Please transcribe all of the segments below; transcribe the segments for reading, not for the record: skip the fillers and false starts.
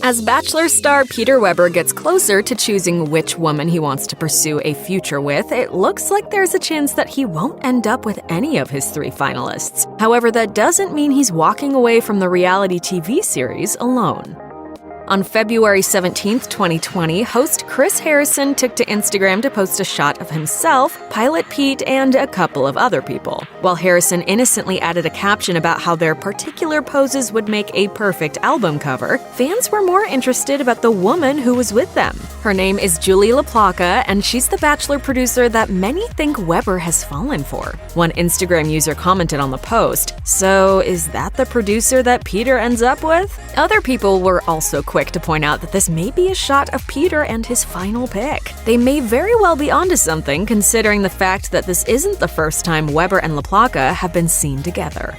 As Bachelor star Peter Weber gets closer to choosing which woman he wants to pursue a future with, it looks like there's a chance that he won't end up with any of his 3 finalists. However, that doesn't mean he's walking away from the reality TV series alone. On February 17, 2020, host Chris Harrison took to Instagram to post a shot of himself, Pilot Pete, and a couple of other people. While Harrison innocently added a caption about how their particular poses would make a perfect album cover, fans were more interested about the woman who was with them. Her name is Julie LaPlaca, and she's the Bachelor producer that many think Weber has fallen for. One Instagram user commented on the post, "So, is that the producer that Peter ends up with?" Other people were also quick to point out that this may be a shot of Peter and his final pick. They may very well be onto something, considering the fact that this isn't the first time Weber and LaPlaca have been seen together.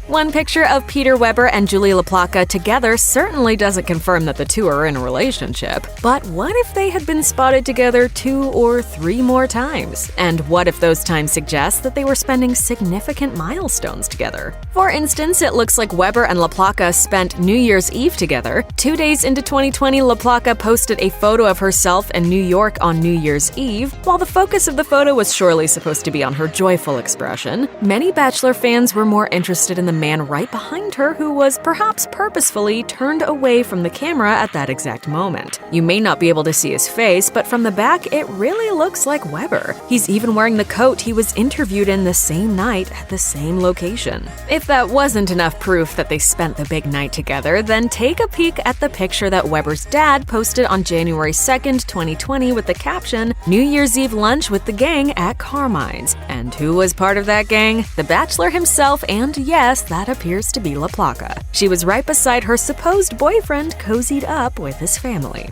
One picture of Peter Weber and Julie LaPlaca together certainly doesn't confirm that the two are in a relationship. But what if they had been spotted together 2 or 3 more times? And what if those times suggest that they were spending significant milestones together? For instance, it looks like Weber and LaPlaca spent New Year's Eve together. 2 days into 2020, LaPlaca posted a photo of herself in New York on New Year's Eve. While the focus of the photo was surely supposed to be on her joyful expression, many Bachelor fans were more interested in the man right behind her who was perhaps purposefully turned away from the camera at that exact moment. You may not be able to see his face, but from the back, it really looks like Weber. He's even wearing the coat he was interviewed in the same night at the same location. If that wasn't enough proof that they spent the big night together, then take a peek at the picture that Weber's dad posted on January 2nd, 2020 with the caption, "New Year's Eve lunch with the gang at Carmine's." And who was part of that gang? The Bachelor himself, and yes, that appears to be LaPlaca. She was right beside her supposed boyfriend, cozied up with his family.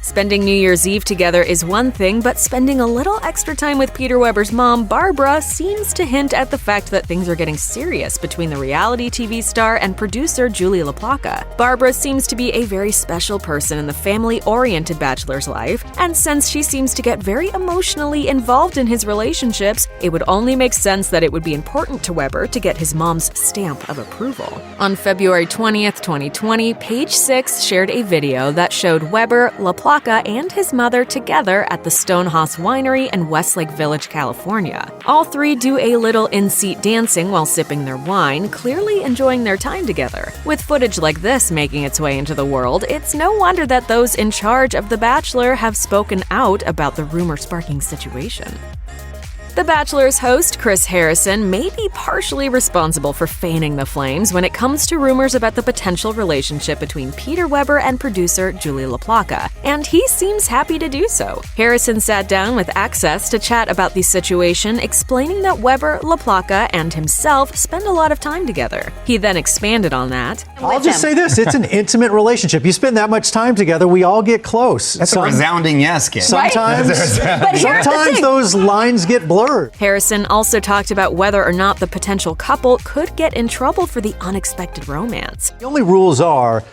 Spending New Year's Eve together is one thing, but spending a little extra time with Peter Weber's mom, Barbara, seems to hint at the fact that things are getting serious between the reality TV star and producer Julie LaPlaca. Barbara seems to be a very special person in the family-oriented Bachelor's life, and since she seems to get very emotionally involved in his relationships, it would only make sense that it would be important to Weber to get his mom's stamp of approval. On February 20th, 2020, Page 6 shared a video that showed Weber, LaPlaca, and his mother together at the Stonehouse Winery in Westlake Village, California. All 3 do a little in-seat dancing while sipping their wine, clearly enjoying their time together. With footage like this making its way into the world, it's no wonder that those in charge of The Bachelor have spoken out about the rumor-sparking situation. The Bachelor's host, Chris Harrison, may be partially responsible for fanning the flames when it comes to rumors about the potential relationship between Peter Weber and producer Julie LaPlaca, and he seems happy to do so. Harrison sat down with Access to chat about the situation, explaining that Weber, LaPlaca, and himself spend a lot of time together. He then expanded on that. I'll just say this, it's an intimate relationship. You spend that much time together, we all get close. That's a resounding yes, kid. Sometimes those lines get blurred. Harrison also talked about whether or not the potential couple could get in trouble for the unexpected romance. The only rules are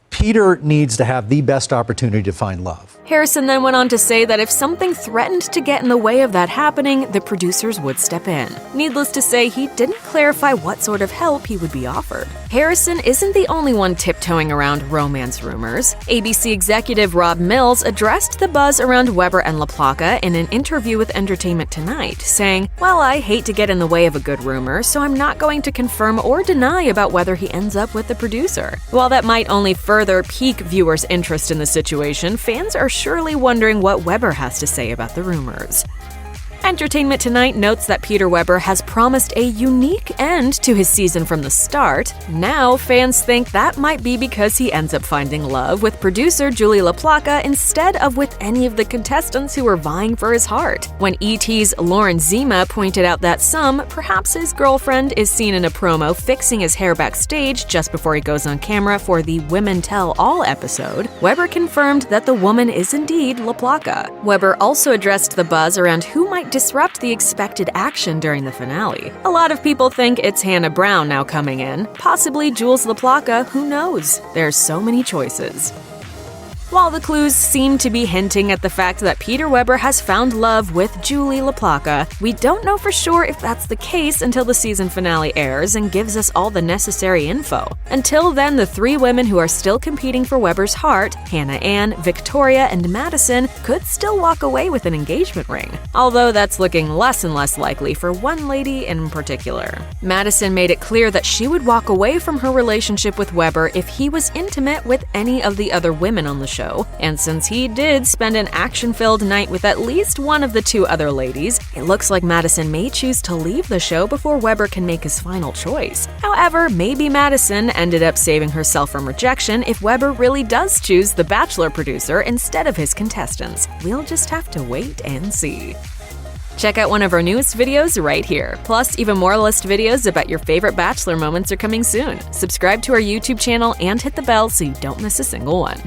Peter needs to have the best opportunity to find love. Harrison then went on to say that if something threatened to get in the way of that happening, the producers would step in. Needless to say, he didn't clarify what sort of help he would be offered. Harrison isn't the only one tiptoeing around romance rumors. ABC executive Rob Mills addressed the buzz around Weber and LaPlaca in an interview with Entertainment Tonight, saying, "Well, I hate to get in the way of a good rumor, so I'm not going to confirm or deny about whether he ends up with the producer." While that might only further pique viewers' interest in the situation, fans are surely wondering what Weber has to say about the rumors. Entertainment Tonight notes that Peter Weber has promised a unique end to his season from the start. Now, fans think that might be because he ends up finding love with producer Julie LaPlaca instead of with any of the contestants who were vying for his heart. When ET's Lauren Zima pointed out that perhaps his girlfriend, is seen in a promo fixing his hair backstage just before he goes on camera for the Women Tell All episode, Weber confirmed that the woman is indeed LaPlaca. Weber also addressed the buzz around who might disrupt the expected action during the finale. A lot of people think it's Hannah Brown now coming in, possibly Jules LaPlaca, who knows? There's so many choices. While the clues seem to be hinting at the fact that Peter Weber has found love with Julie LaPlaca, we don't know for sure if that's the case until the season finale airs and gives us all the necessary info. Until then, the three women who are still competing for Weber's heart, Hannah Ann, Victoria, and Madison, could still walk away with an engagement ring, although that's looking less and less likely for one lady in particular. Madison made it clear that she would walk away from her relationship with Weber if he was intimate with any of the other women on the show, and since he did spend an action-filled night with at least one of the two other ladies, it looks like Madison may choose to leave the show before Weber can make his final choice. However, maybe Madison ended up saving herself from rejection if Weber really does choose the Bachelor producer instead of his contestants. We'll just have to wait and see. Check out one of our newest videos right here. Plus, even more list videos about your favorite Bachelor moments are coming soon. Subscribe to our YouTube channel and hit the bell so you don't miss a single one.